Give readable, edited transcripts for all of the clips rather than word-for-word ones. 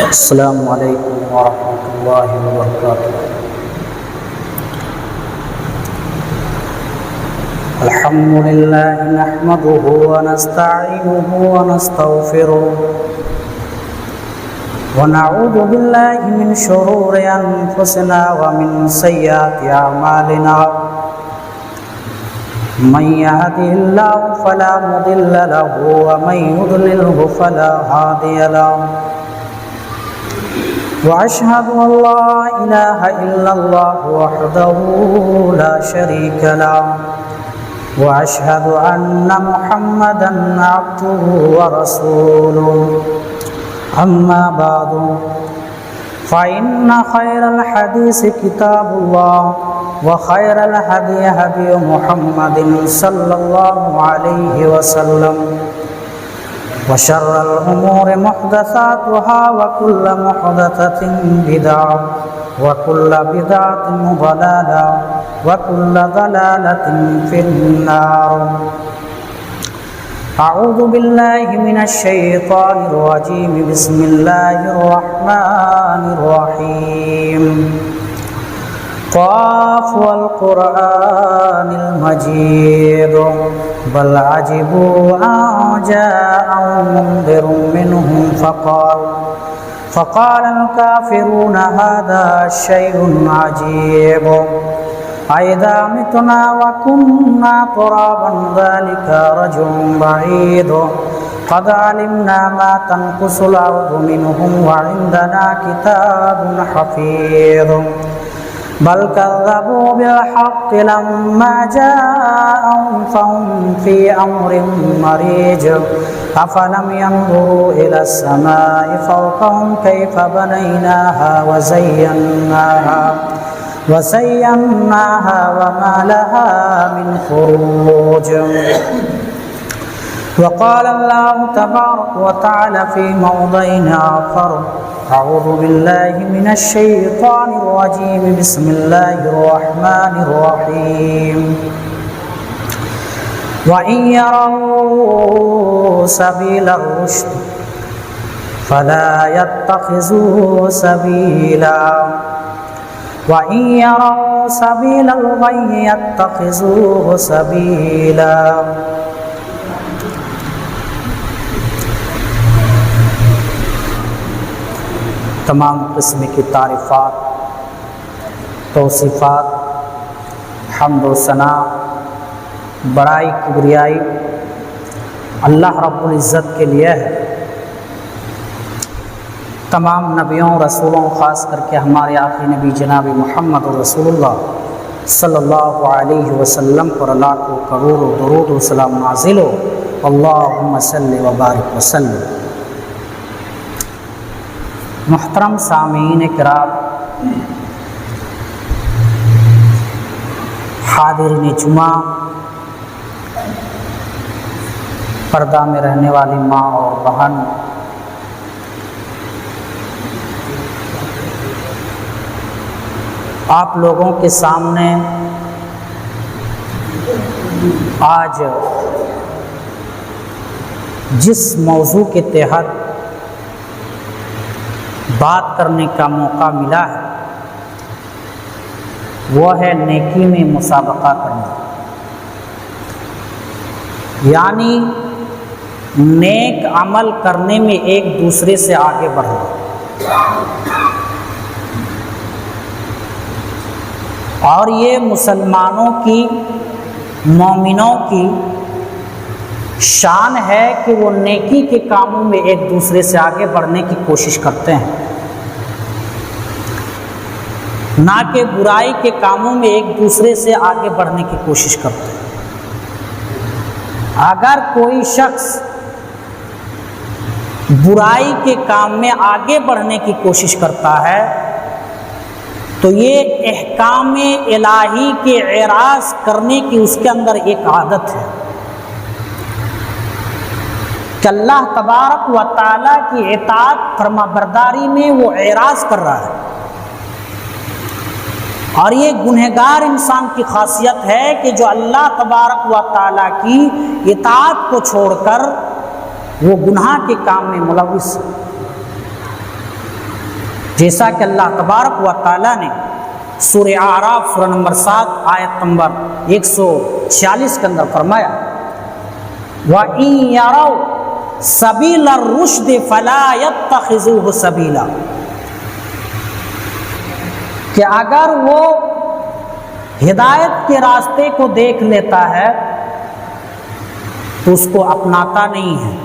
السلام علیکم ورحمۃ اللہ وبرکاتہ۔ الحمد للہ نحمده ونستعینه ونستغفره ونعوذ باللہ من شرور انفسنا ومن سیئات اعمالنا، من يهده الله فلا مضل له ومن يضلله فلا هادي له، وأشهد أن لا إله إلا الله وحده لا شريك له، وأشهد أن محمدا عبده ورسوله، أما بعد فإن خير الحديث كتاب الله، وخير الهدي هدي محمد صلى الله عليه وسلم، وشر الأمور محدثاتها وكل محدثة بدعة وكل بدعة ضلالة وكل ضلالة في النار۔ أعوذ بالله من الشيطان الرجيم، بسم الله الرحمن الرحيم۔ قاف والقرآن المجيد، بل عجبوا أن جاءهم منذر منهم فقال الكافرون هذا شيء عجيب، أإذا متنا وكنا ترابا ذلك رجع بعيد، قد علمنا ما تنقص الأرض منهم وعندنا كتاب حفيظ، بل كذبوا بالحق لما جاءهم فهم في أمر مريج، أفلم ينظروا إلى السماء فوقهم كيف بنيناها وزيناها وما لها من فروج۔ وقال الله تبارك وتعالى في موضع آخر، أعوذ بالله من الشيطان الرجيم، بسم الله الرحمن الرحيم۔ وإن يروا سبيل الرشد فلا يتخذوه سبيلا، وإن يروا سبيل الغي يتخذوه سبيلا۔ تمام قسم کی تعریفات، توصیفات، حمد و ثنا، بڑائی کبریائی اللہ رب العزت کے لیے ہے۔ تمام نبیوں رسولوں، خاص کر کے ہمارے آخری نبی جناب محمد رسول اللہ صلی اللہ علیہ وسلم پر لاکھوں کروڑوں درود و سلام نازل ہو، اللہم صلی وبارک وسلم۔ محترم سامعین کرام، حاضرین جمعہ، پردہ میں رہنے والی ماں اور بہن، آپ لوگوں کے سامنے آج جس موضوع کے تحت بات کرنے کا موقع ملا ہے وہ ہے نیکی میں مسابقہ کرنا، یعنی نیک عمل کرنے میں ایک دوسرے سے آگے بڑھنا۔ اور یہ مسلمانوں کی، مومنوں کی شان ہے کہ وہ نیکی کے کاموں میں ایک دوسرے سے آگے بڑھنے کی کوشش کرتے ہیں، نہ کہ برائی کے کاموں میں ایک دوسرے سے آگے بڑھنے کی کوشش کرتے ہیں۔ اگر کوئی شخص برائی کے کام میں آگے بڑھنے کی کوشش کرتا ہے تو یہ احکام الہی کے اعراض کرنے کی اس کے اندر ایک عادت ہے کہ اللہ تبارک و تعالیٰ کی اطاعت فرما برداری میں وہ اعراض کر رہا ہے، اور یہ گنہگار انسان کی خاصیت ہے کہ جو اللہ تبارک و تعالیٰ کی اطاعت کو چھوڑ کر وہ گناہ کے کام میں ملوث ہے۔ جیسا کہ اللہ تبارک و تعالیٰ نے سورہ اعراف سورہ نمبر 7 آیت نمبر 146 کے اندر فرمایا وَإِن يَرَوْا سَبِيلَ الرُّشْدِ فَلَا يَتَّخِذُوهُ سَبِيلًا، کہ اگر وہ ہدایت کے راستے کو دیکھ لیتا ہے تو اس کو اپناتا نہیں ہے۔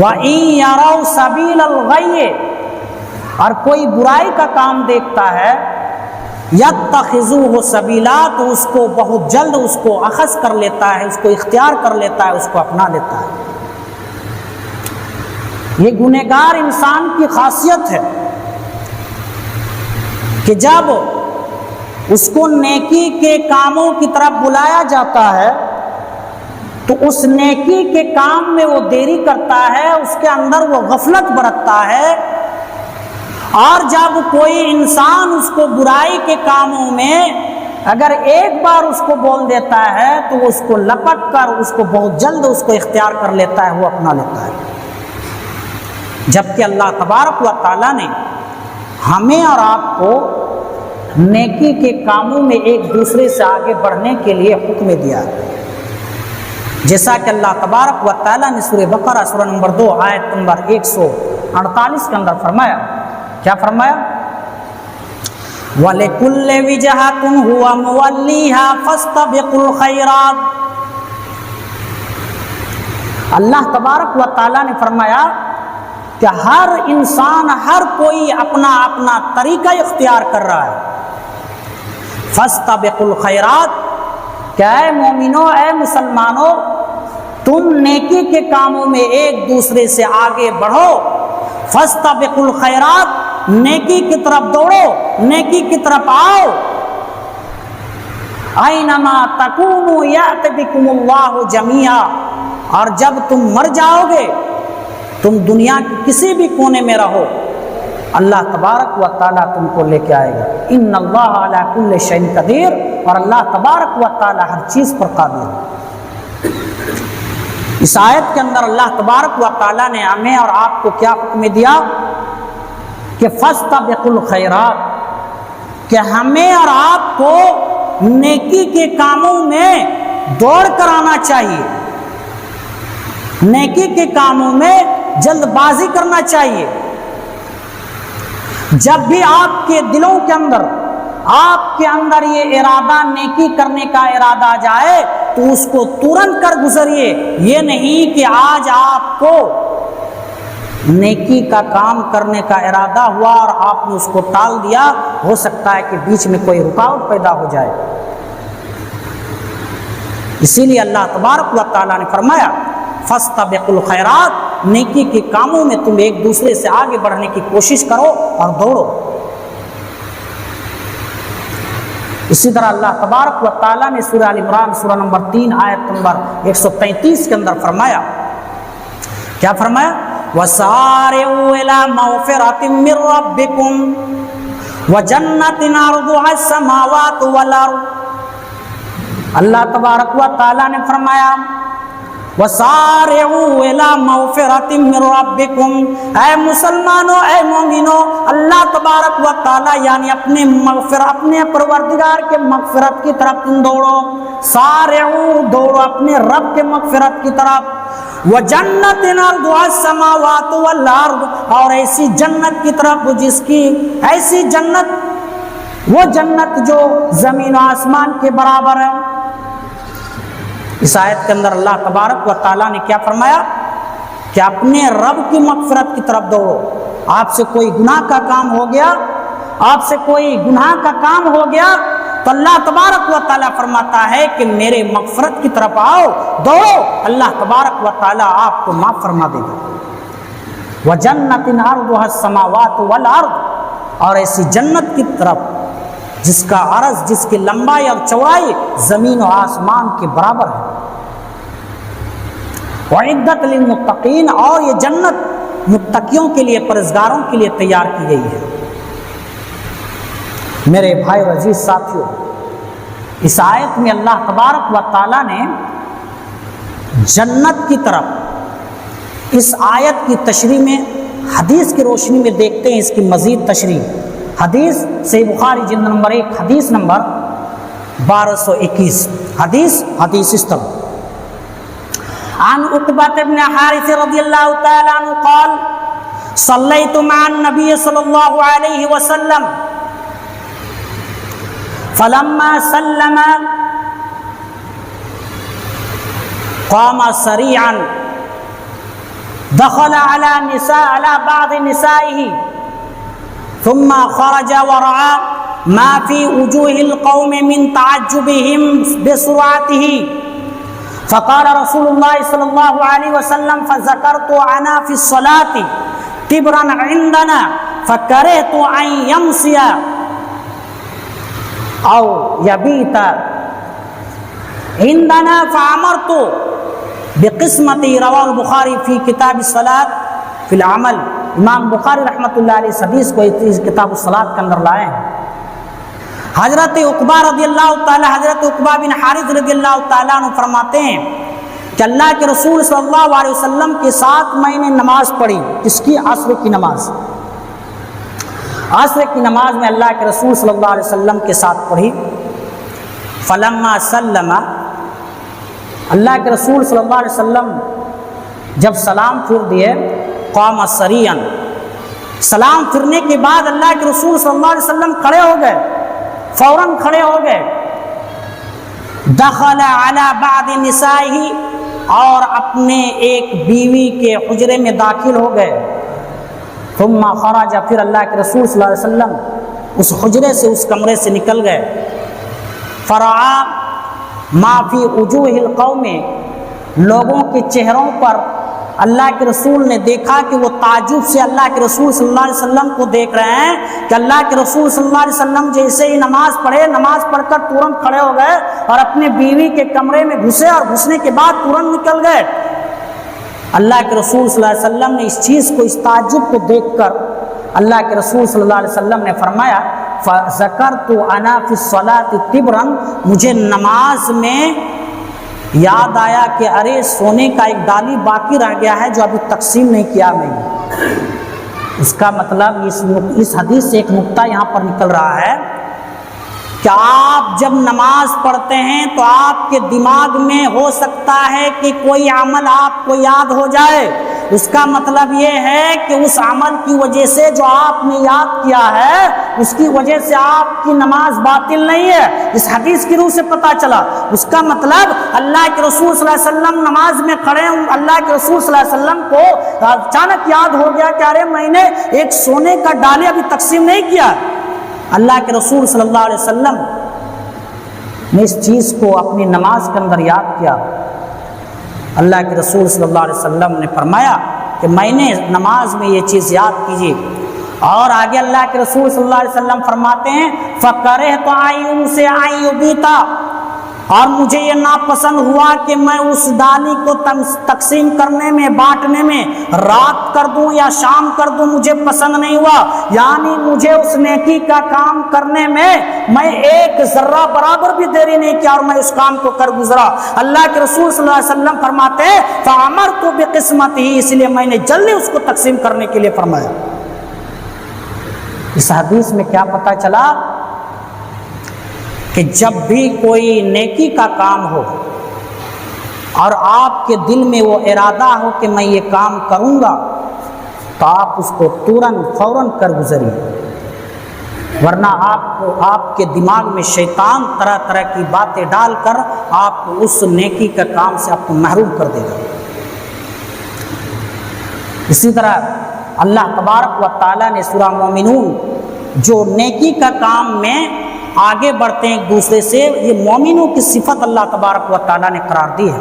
وَإِن يَرَوْا سَبِيلَ الْغَيِّ، اور کوئی برائی کا کام دیکھتا ہے یتخذوہ سبیلا، تو اس کو بہت جلد اس کو اخذ کر لیتا ہے، اس کو اختیار کر لیتا ہے، اس کو اپنا لیتا ہے۔ یہ گنہگار انسان کی خاصیت ہے کہ جب اس کو نیکی کے کاموں کی طرف بلایا جاتا ہے تو اس نیکی کے کام میں وہ دیری کرتا ہے، اس کے اندر وہ غفلت برتتا ہے، اور جب کوئی انسان اس کو برائی کے کاموں میں اگر ایک بار اس کو بول دیتا ہے تو وہ اس کو لپٹ کر اس کو بہت جلد اس کو اختیار کر لیتا ہے، وہ اپنا لیتا ہے۔ جبکہ اللہ تبارک و تعالیٰ نے ہمیں اور آپ کو نیکی کے کاموں میں ایک دوسرے سے آگے بڑھنے کے لیے حکم دیا ہے، جیسا کہ اللہ تبارک و تعالیٰ نے سورہ بقرہ سورہ نمبر 2 آیت نمبر 148 کے اندر فرمایا، کیا فرمایا؟ وَلِكُلِّ وِجْهَةٌ هُوَ مُوَلِّيهَا فَاسْتَبِقُوا الْخَيْرَاتِ، اللہ تبارک و تعالیٰ نے فرمایا کہ ہر انسان، ہر کوئی اپنا اپنا طریقہ اختیار کر رہا ہے۔ فَاسْتَبِقُوا الْخَيْرَاتِ، کہ اے مومنو، اے مسلمانوں، تم نیکی کے کاموں میں ایک دوسرے سے آگے بڑھو۔ فَاسْتَبِقُوا الْخَيْرَاتِ، نیکی کی طرف دوڑو، نیکی کی طرف آؤ۔ اَيْنَمَا تَكُونُوا يَأْتِ بِكُمُ اللَّهُ جَمِيعًا، اور جب تم مر جاؤ گے، تم دنیا کے کسی بھی کونے میں رہو، اللہ تبارک و تعالیٰ تم کو لے کے آئے گا۔ ان اللہ علی کل شیء قدیر، اور اللہ تبارک و تعالیٰ ہر چیز پر قادر ہے۔ اس آیت کے اندر اللہ تبارک و تعالیٰ نے ہمیں اور آپ کو کیا حکم دیا کہ فاستبقوا الخیرات، کہ ہمیں اور آپ کو نیکی کے کاموں میں دوڑ کر آنا چاہیے، نیکی کے کاموں میں جلد بازی کرنا چاہیے۔ جب بھی آپ کے دلوں کے اندر، آپ کے اندر یہ ارادہ نیکی کرنے کا ارادہ آ جائے تو اس کو ترنت کر گزریے۔ یہ نہیں کہ آج آپ کو نیکی کا کام کرنے کا ارادہ ہوا اور آپ نے اس کو ٹال دیا، ہو سکتا ہے کہ بیچ میں کوئی رکاوٹ پیدا ہو جائے۔ اسی لیے اللہ تبارک و تعالیٰ نے فرمایا فاستبقوا الخیرات، نیکی کے کاموں میں تم ایک دوسرے سے آگے بڑھنے کی کوشش کرو اور دوڑو۔ اسی طرح اللہ تبارک و تعالیٰ نے سورہ ال عمران سورہ نمبر 3 آیت نمبر 133 کے اندر فرمایا، کیا فرمایا؟ وَسَارِعُوا إِلَى مَغْفِرَةٍ مِّن رَّبِّكُمْ وَجَنَّةٍ عَرْضُهَا السَّمَاوَاتُ وَالْأَرْضُ، اللہ تبارک و تعالیٰ نے فرمایا وَسَارِعُوا إِلَى مَغْفِرَةٍ مِّن رَّبِّكُمْ، اے مسلمانوں، اے مومنوں، اللہ تبارک و تعالیٰ یعنی اپنے پروردگار کے مغفرت کی طرف تم دوڑو۔ سارعوا، دوڑو اپنے رب کے مغفرت کی طرف۔ وَجَنَّةٍ عَرْضُهَا السَّمَاوَاتُ وَالْأَرْضُ، اور ایسی جنت کی طرف جس کی ایسی جنت، وہ جنت جو زمین و آسمان کے برابر ہے۔ اس آیت کے اندر اللہ تبارک و تعالیٰ نے کیا فرمایا کہ اپنے رب کی مغفرت کی طرف دوڑو۔ آپ سے کوئی گناہ کا کام ہو گیا، آپ سے کوئی گناہ کا کام ہو گیا تو اللہ تبارک و تعالیٰ فرماتا ہے کہ میرے مغفرت کی طرف آؤ، دوڑو، اللہ تبارک و تعالیٰ آپ کو معاف فرما دے گا۔ وَجَنَّةٍ عَرْضُهَا السَّمَاوَاتُ وَالْأَرْضُ، اور ایسی جنت کی طرف جس کا عرض، جس کی لمبائی اور چوڑائی زمین و آسمان کے برابر ہے۔ وَعِدَّتْ لِلْمُتَّقِينَ، اور یہ جنت متقیوں کے لیے، پرہیزگاروں کے لیے تیار کی گئی ہے۔ میرے بھائی و عزیز ساتھیوں، اس آیت میں اللہ تبارک و تعالیٰ نے جنت کی طرف اس آیت کی تشریح میں حدیث کی روشنی میں دیکھتے ہیں اس کی مزید تشریح۔ حدیث صحیح بخاری جلد نمبر 1 حدیث نمبر 1221، حدیث اس طرح: عن عقبة بن حارث رضی اللہ تعالی عنہ قال صلیت مع النبی صلی اللہ علیہ وسلم فلما سلم قام سریعا دخل على بعض نسائه ثم خرج ورعى ما في وجوه القوم من تعجبهم بسرعته فقال رسول الله صلى الله عليه وسلم فذكرت أنا في الصلاة تبرا عندنا فكرهت أن يمسي أو يبيت عندنا فأمرت بقسمتي۔ رواه البخاری فی کتاب الصلاۃ فی العمل۔ امام بخاری رحمۃ اللہ علیہ اس حدیث کو اس کتاب الصلاۃ کے اندر لائے ہیں۔ حضرت عقبہ رضی اللہ تعالی حضرت عقبہ بن حارث رضی اللہ تعالیٰ عنہ فرماتے ہیں کہ اللہ کے رسول صلی اللہ علیہ وسلم کے ساتھ میں نے نماز پڑھی، اس کی عصر کی نماز۔ عصر کی نماز میں اللہ کے رسول صلی اللہ علیہ وسلم کے ساتھ پڑھی۔ فلما سلم، اللہ کے رسول صلی اللہ علیہ وسلم جب سلام پھر دیے، قام سریعا، سلام پھرنے کے بعد اللہ کے رسول صلی اللہ علیہ وسلم کھڑے ہو گئے، فوراً کھڑے ہو گئے۔ دخل علی بعض نسائہ، اور اپنے ایک بیوی کے حجرے میں داخل ہو گئے۔ ثم خرج، پھر اللہ کے رسول صلی اللہ علیہ وسلم اس حجرے سے، اس کمرے سے نکل گئے۔ فرعا ما فی وجوہ القوم، لوگوں کے چہروں پر اللہ کے رسول نے دیکھا کہ وہ تعجب سے اللہ کے رسول صلی اللہ علیہ وسلم کو دیکھ رہے ہیں کہ اللہ کے رسول صلی اللہ علیہ وسلم جیسے ہی نماز پڑھے، نماز پڑھ کر تورنت کھڑے ہو گئے اور اپنے بیوی کے کمرے میں گھسے، اور گھسنے کے بعد تورنت نکل گئے۔ اللہ کے رسول صلی اللہ علیہ وسلم نے اس چیز کو، اس تعجب کو دیکھ کر اللہ کے رسول صلی اللہ علیہ وسلم نے فرمایا فَذَكَرْتُ أَنَا فِي الصَّلَاةِ طِبْرًا، مجھے نماز میں یاد آیا کہ ارے سونے کا ایک ڈالی باقی رہ گیا ہے جو ابھی تقسیم نہیں کیا میں نے۔ اس کا مطلب اس حدیث سے ایک نقطہ یہاں پر نکل رہا ہے کہ آپ جب نماز پڑھتے ہیں تو آپ کے دماغ میں ہو سکتا ہے کہ کوئی عمل آپ کو یاد ہو جائے۔ اس کا مطلب یہ ہے کہ اس عمل کی وجہ سے جو آپ نے یاد کیا ہے اس کی وجہ سے آپ کی نماز باطل نہیں ہے۔ اس حدیث کی روح سے پتہ چلا، اس کا مطلب اللہ کے رسول صلی اللہ علیہ وسلم نماز میں کھڑے ہوں، اللہ کے رسول صلی اللہ علیہ وسلم کو اچانک یاد ہو گیا کہ ارے میں نے ایک سونے کا ڈالے ابھی تقسیم نہیں کیا۔ اللہ کے رسول صلی اللہ علیہ وسلم نے اس چیز کو اپنی نماز کے اندر یاد کیا۔ اللہ کے رسول صلی اللہ علیہ وسلم نے فرمایا کہ میں نے نماز میں یہ چیز یاد کیجیے۔ اور آگے اللہ کے رسول صلی اللہ علیہ وسلم فرماتے ہیں فَقَرِهْتُ أَن يُبِيتَ، اور مجھے یہ ناپسند ہوا کہ میں اس ڈالی کو تقسیم کرنے میں، بانٹنے میں رات کر دوں یا شام کر دوں، مجھے پسند نہیں ہوا۔ یعنی مجھے اس نیکی کا کام کرنے میں ایک ذرہ برابر بھی دیری نہیں کیا اور میں اس کام کو کر گزرا۔ اللہ کے رسول صلی اللہ علیہ وسلم فرماتے ہیں فَعَمَرْتُ بِقِسْمَتِهِ، اس لیے میں نے جلدی اس کو تقسیم کرنے کے لیے فرمایا۔ اس حدیث میں کیا پتہ چلا کہ جب بھی کوئی نیکی کا کام ہو اور آپ کے دل میں وہ ارادہ ہو کہ میں یہ کام کروں گا تو آپ اس کو فوراً کر گزریے، ورنہ آپ کے دماغ میں شیطان طرح طرح کی باتیں ڈال کر آپ کو اس نیکی کا کام سے آپ کو محروم کر دے گا۔ اسی طرح اللہ تبارک و تعالیٰ نے سورہ مومنون جو نیکی کا کام میں آگے بڑھتے ہیں ایک دوسرے سے، یہ مومنوں کی صفت اللہ تبارک و تعالیٰ نے قرار دی ہے۔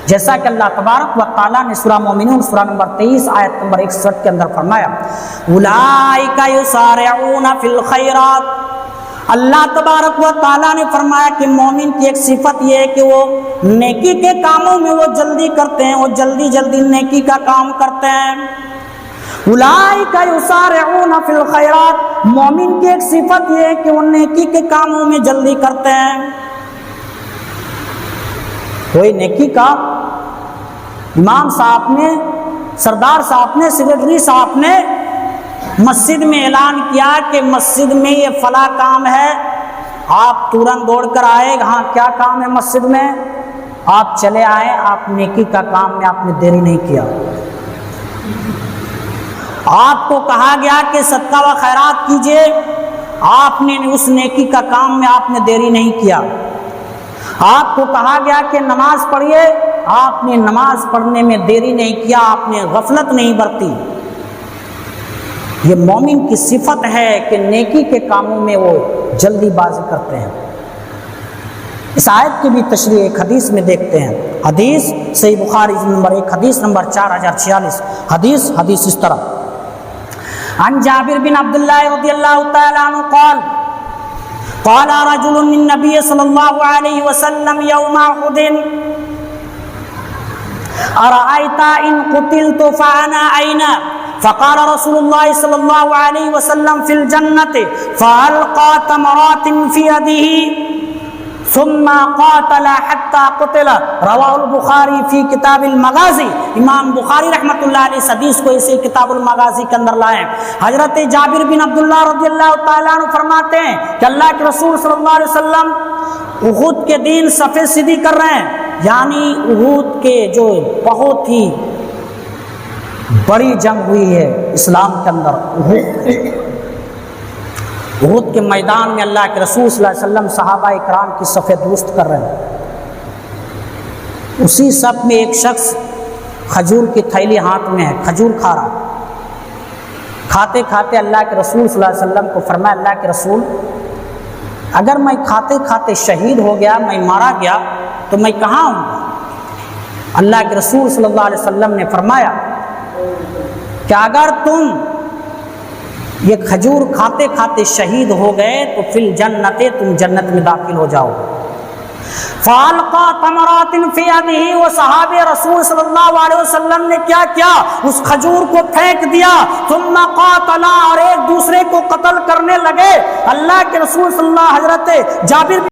جیسا کہ اللہ تبارک و تعالیٰ نے سورہ مومنون سورہ نمبر 23 آیت نمبر 61 کے اندر فرمایا اولئک یسارعون فی الخیرات، اللہ تبارک و تعالیٰ نے فرمایا کہ مومن کی ایک صفت یہ ہے کہ وہ نیکی کے کاموں میں وہ جلدی کرتے ہیں، وہ جلدی جلدی نیکی کا کام کرتے ہیں۔ اولئک یسارعون فی الخیرات، مومن کی ایک صفت یہ ہے کہ وہ نیکی کے کاموں میں جلدی کرتے ہیں۔ کوئی نیکی کا امام صاحب نے سردار صاحب نے، سیکرٹری صاحب نے مسجد میں اعلان کیا کہ مسجد میں یہ فلاں کام ہے، آپ تورنت دوڑ کر آئے، ہاں کیا کام ہے مسجد میں، آپ چلے آئے، آپ نیکی کا کام میں آپ نے دیری نہیں کیا۔ آپ کو کہا گیا کہ صدقہ و خیرات کیجئے، آپ نے اس نیکی کا کام میں آپ نے دیری نہیں کیا۔ آپ کو کہا گیا کہ نماز پڑھیے، آپ نے نماز پڑھنے میں دیری نہیں کیا، آپ نے غفلت نہیں برتی۔ یہ مومن کی صفت ہے کہ نیکی کے کاموں میں وہ جلدی بازی کرتے ہیں۔ اس آیت کی بھی تشریح ایک حدیث میں دیکھتے ہیں۔ حدیث صحیح بخاری نمبر 1، حدیث نمبر 4046، حدیث اس طرح: عن جابر بن عبد الله رضي الله تعالى عنه قال رجل للنبي صلى الله عليه وسلم يوم أحد أرأيت إن قتلت فأنا أين؟ فقال رسول الله صلى الله عليه وسلم في الجنة، فألقى تمرات في يده ثم قاتل حتى قتل۔ رواہ البخاری فی کتاب المغازی۔ امام بخاری رحمۃ اللہ علیہ اس حدیث کو اسی کتاب المغازی کے اندر لائے۔ حضرت جابر بن عبداللہ رضی اللہ تعالیٰ عنہ فرماتے ہیں کہ اللہ کے رسول صلی اللہ علیہ وسلم احد کے دن صف سیدھی کر رہے ہیں، یعنی احد کے جو بہت ہی بڑی جنگ ہوئی ہے اسلام کے اندر، احد کے میدان میں اللہ کے رسول صلی اللہ علیہ وسلم صحابہ اکرام کی صف درست کر رہے ہیں۔ اسی صف میں ایک شخص کھجور کی تھیلی ہاتھ میں ہے، کھجور کھا رہا، کھاتے کھاتے اللہ کے رسول صلی اللہ علیہ وسلم کو فرمایا، اللہ کے رسول اگر میں کھاتے کھاتے شہید ہو گیا، میں مارا گیا تو میں کہاں ہوں گا؟ اللہ کے رسول صلی اللہ علیہ وسلم نے فرمایا کہ اگر تم یہ کھجور کھاتے کھاتے شہید ہو گئے تو فی الجنت، تم جنت میں داخل ہو جاؤ۔ فالقى تمرات في يده، وہ صحابہ رسول صلی اللہ علیہ وسلم نے کیا کیا؟ اس کھجور کو پھینک دیا۔ ثم قاتل، اور ایک دوسرے کو قتل کرنے لگے۔ اللہ کے رسول صلی اللہ، حضرت جابر